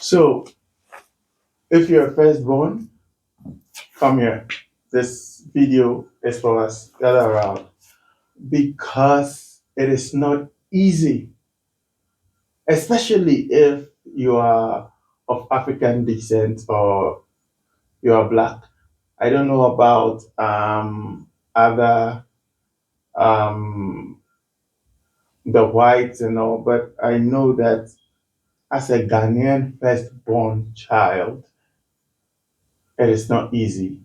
So, if you're a firstborn, come here. This video is for us. Gather around because it is not easy, especially if you are of African descent or you are black. I don't know about other um, the whites and all, but I know that as a Ghanaian firstborn child, it is not easy,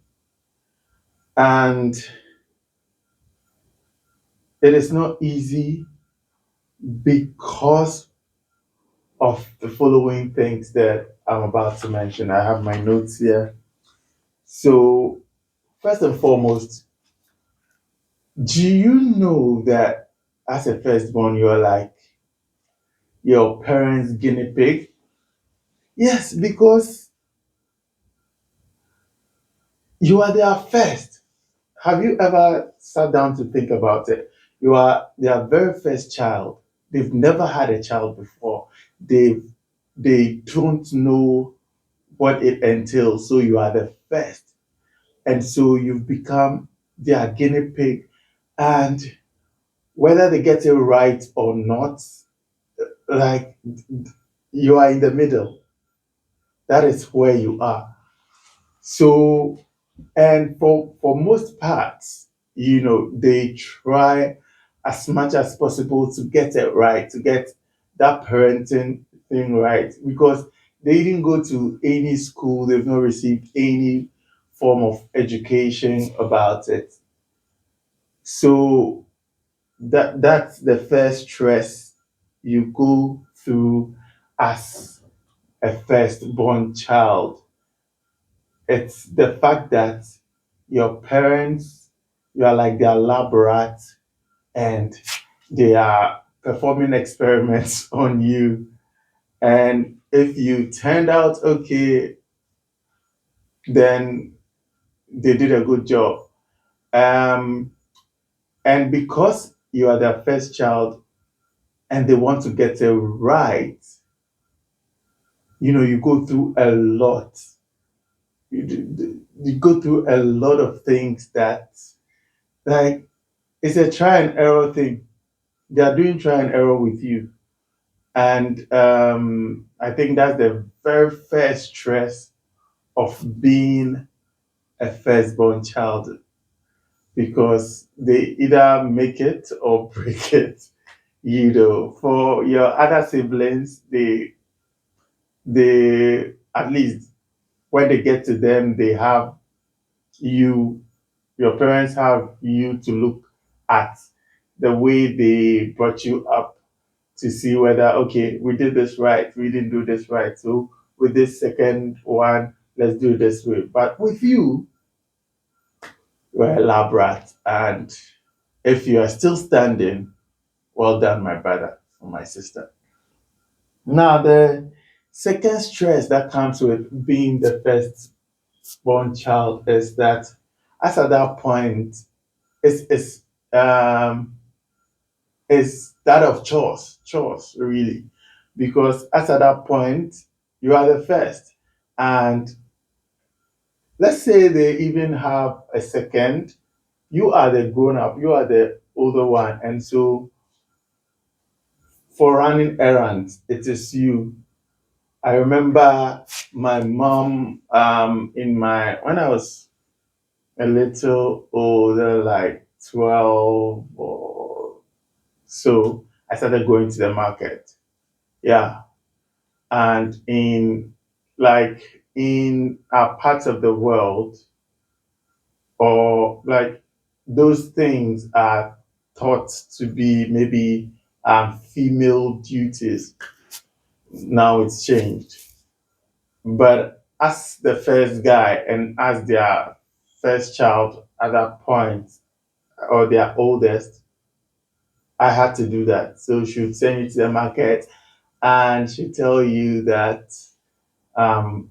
and it is not easy because of the following things that I'm about to mention. I have my notes here. So, first and foremost, do you know that as a firstborn, you're like your parents' guinea pig? Yes, because you are their first. Have you ever sat down to think about it? You are their very first child. They've never had a child before. They they don't know what it entails. So you are the first. And so you've become their guinea pig. And whether they get it right or not, like you are in the middle. That is where you are. So, and for most parts, they try as much as possible to get it right, to get that parenting thing right, because they didn't go to any school, they've not received any form of education about it. So that's the first stress you go through as a firstborn child. It's the fact that your parents, you are like their lab rat, and they are performing experiments on you. And if you turned out okay, then they did a good job. Um, and because you are their first child and they want to get it right, you go through a lot. You go through a lot of things that, like, it's a try and error thing. They are doing try and error with you. And I think that's the very first stress of being a firstborn child, because they either make it or break it. For your other siblings, they at least when they get to them, they have you, your parents have you to look at the way they brought you up, to see whether, okay, we did this right, we didn't do this right. So with this second one, let's do it this way. But with you, you're a lab rat. And if you are still standing, well done, my brother or my sister. Now, the second stress that comes with being the first born child is that, as at that point, it's um is that of chores really, because as at that point you are the first, and let's say they even have a second, you are the grown up, you are the older one, and so for running errands it is you. I remember my mom, in my when I was a little older, like 12 or so, I started going to the market. Yeah, and in our parts of the world, or like, those things are thought to be maybe female duties. Now it's changed, but as the first guy and as their first child at that point, or their oldest, I had to do that. So she would send you to the market, and she'd tell you that, um,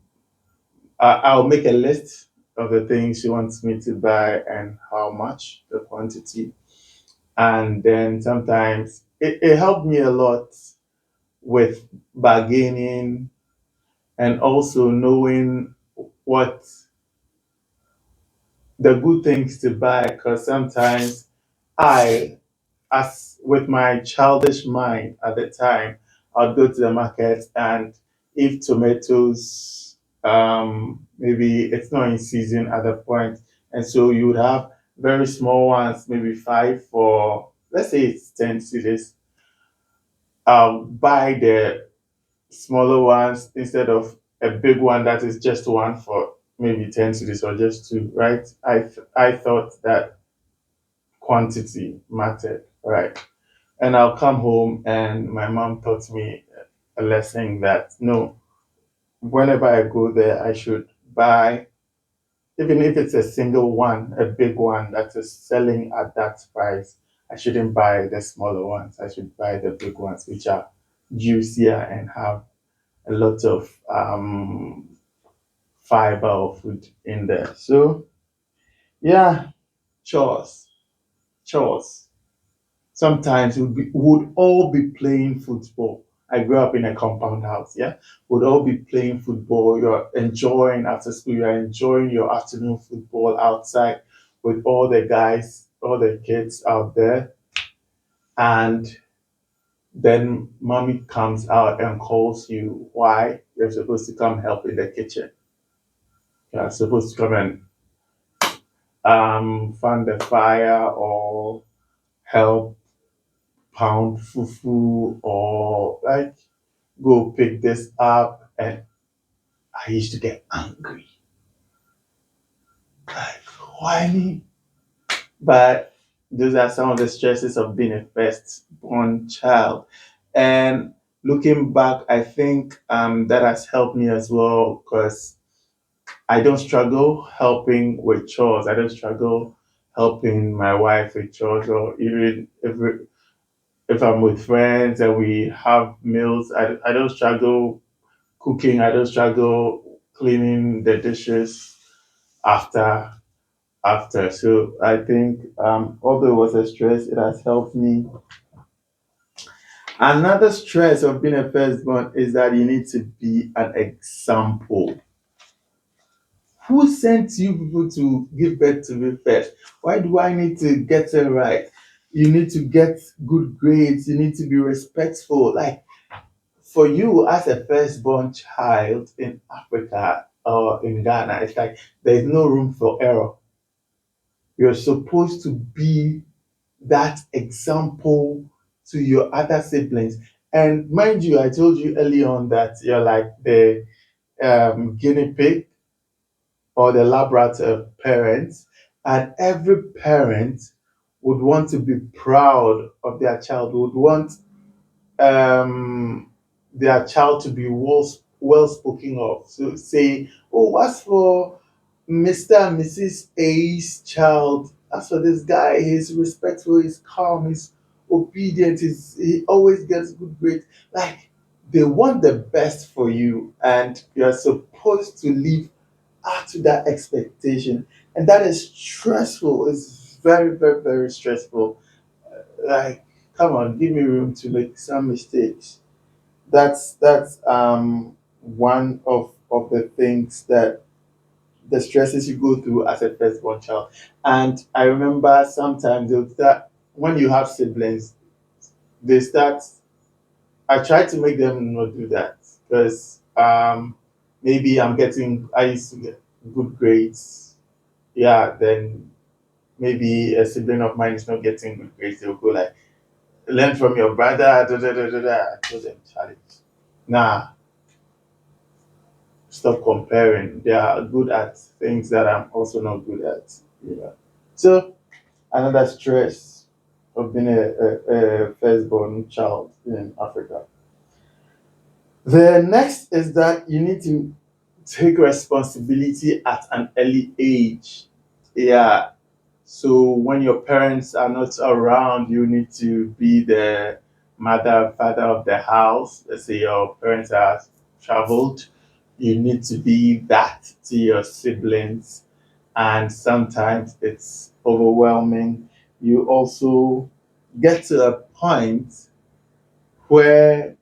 I'll make a list of the things she wants me to buy and how much, the quantity. And then sometimes it helped me a lot with bargaining and also knowing what the good things to buy. Because sometimes I, as with my childish mind at the time, I'd go to the market, and if tomatoes, maybe it's not in season at the point, and so you would have very small ones, maybe five for, let's say it's 10 cities. I'll buy the smaller ones instead of a big one that is just one for maybe 10 cities or just two, right? I thought that quantity mattered, right? And I'll come home and my mom taught me a lesson that no, whenever I go there, I should buy, even if it's a single one, a big one that is selling at that price, I shouldn't buy the smaller ones. I should buy the big ones, which are juicier and have a lot of fiber or food in there. So, yeah, chores, chores. Sometimes would all be playing football. I grew up in a compound house, yeah. Would all be playing football. You're enjoying after school, you're enjoying your afternoon football outside with all the guys, all the kids out there. And then mommy comes out and calls you. Why? You're supposed to come help in the kitchen. You're supposed to come and fan the fire or help pound fufu or like go pick this up, and I used to get angry. Like, why me? But those are some of the stresses of being a firstborn child. And looking back, I think that has helped me as well because I don't struggle helping with chores. I don't struggle helping my wife with chores, or even if I'm with friends and we have meals, I don't struggle cooking. I don't struggle cleaning the dishes after So I think although it was a stress, it has helped me. Another stress of being a firstborn is that you need to be an example. Who sent you people to give birth to me first? Why do I need to get it right? You need to get good grades. You need to be respectful. Like for you as a firstborn child in Africa or in Ghana, it's like there's no room for error. You're supposed to be that example to your other siblings. And mind you, I told you early on that you're like the guinea pig or the laboratory parents, and every parent would want to be proud of their child, would want their child to be well spoken of. So say, oh, as for Mr. and Mrs. A's child, as for this guy, he's respectful, he's calm, he's obedient, he always gets good grades. Like they want the best for you, and you're supposed to live up to that expectation. And that is stressful. It's very, very, very stressful. Like, come on, give me room to make some mistakes. That's one of the things that the stresses you go through as a firstborn child. And I remember sometimes they'll start when you have siblings, they start I try to make them not do that because maybe I used to get good grades. Yeah, then maybe a sibling of mine is not getting good grades. They'll go like, learn from your brother. Da, da, da, da, da. I told them, challenge. Nah, stop comparing. They are good at things that I'm also not good at. Yeah. So another stress of being a firstborn child in Africa. The next is that you need to take responsibility at an early age. Yeah. So when your parents are not around, you need to be the mother, father of the house. Let's say your parents are traveled, you need to be that to your siblings. And sometimes it's overwhelming. You also get to a point where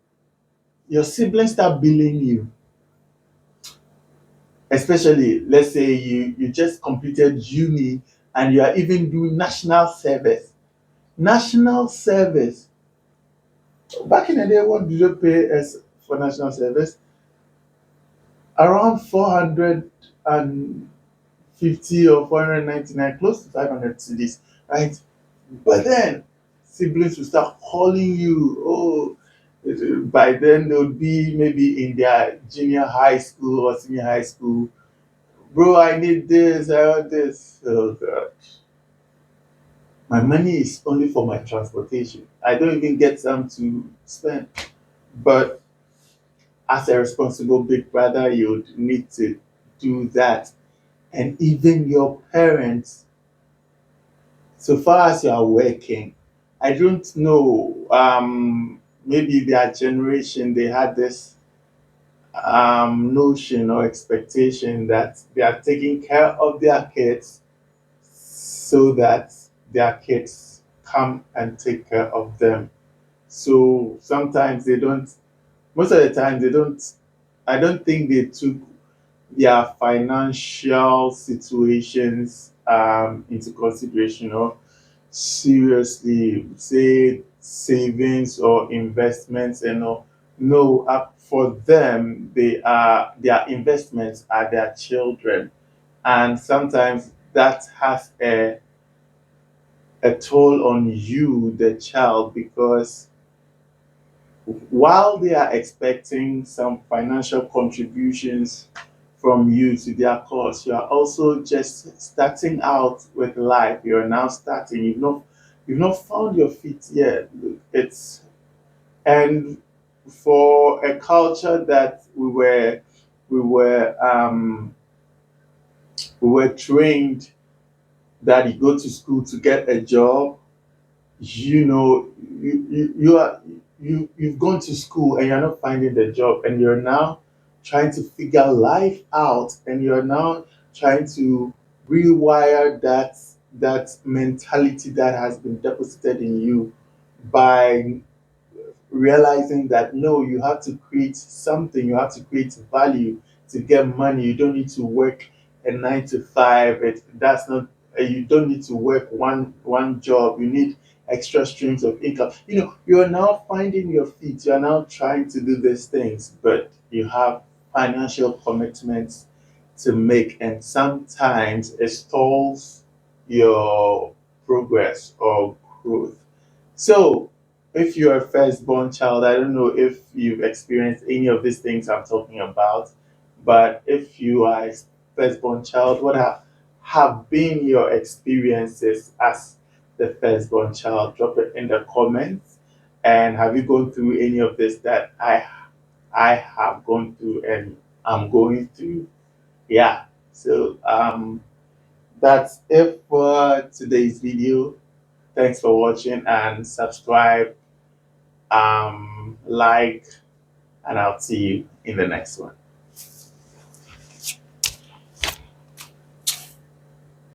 your siblings start billing you. Especially, let's say you just completed uni and you are even doing national service. National service. Back in the day, what did you pay as for national service? Around 450 or 499, close to 500 cedis, right? But then siblings will start calling you. Oh, by then they would be maybe in their junior high school or senior high school. Bro, I need this, I want this. Oh God. My money is only for my transportation. I don't even get some to spend. But as a responsible big brother, you'd need to do that. And even your parents, so far as you are working, I don't know, maybe their generation, they had this notion or expectation that they are taking care of their kids so that their kids come and take care of them. So sometimes they don't, most of the time, they don't, I don't think they took their financial situations into consideration or seriously, say savings or investments and all. No, for them, their investments are their children, and sometimes that has a toll on you, the child, because while they are expecting some financial contributions from you to their cause, you are also just starting out with life. You're now starting. You've not found your feet yet. It's and for a culture that we were we were trained that you go to school to get a job. You know, you are you've gone to school and you're not finding the job, and you're now trying to figure life out, and you're now trying to rewire that mentality that has been deposited in you by realizing that no, you have to create something, you have to create value to get money. You don't need to work a 9 to 5. That's not. You don't need to work one job. You need extra streams of income. You are now finding your feet. You are now trying to do these things, but you have financial commitments to make, and sometimes it stalls your progress or growth. So, if you're a firstborn child, I don't know if you've experienced any of these things I'm talking about, but if you are a firstborn child, what have been your experiences as the firstborn child? Drop it in the comments. And have you gone through any of this that I have gone through and I'm going through? Yeah. So that's it for today's video. Thanks for watching and subscribe, like, and I'll see you in the next one.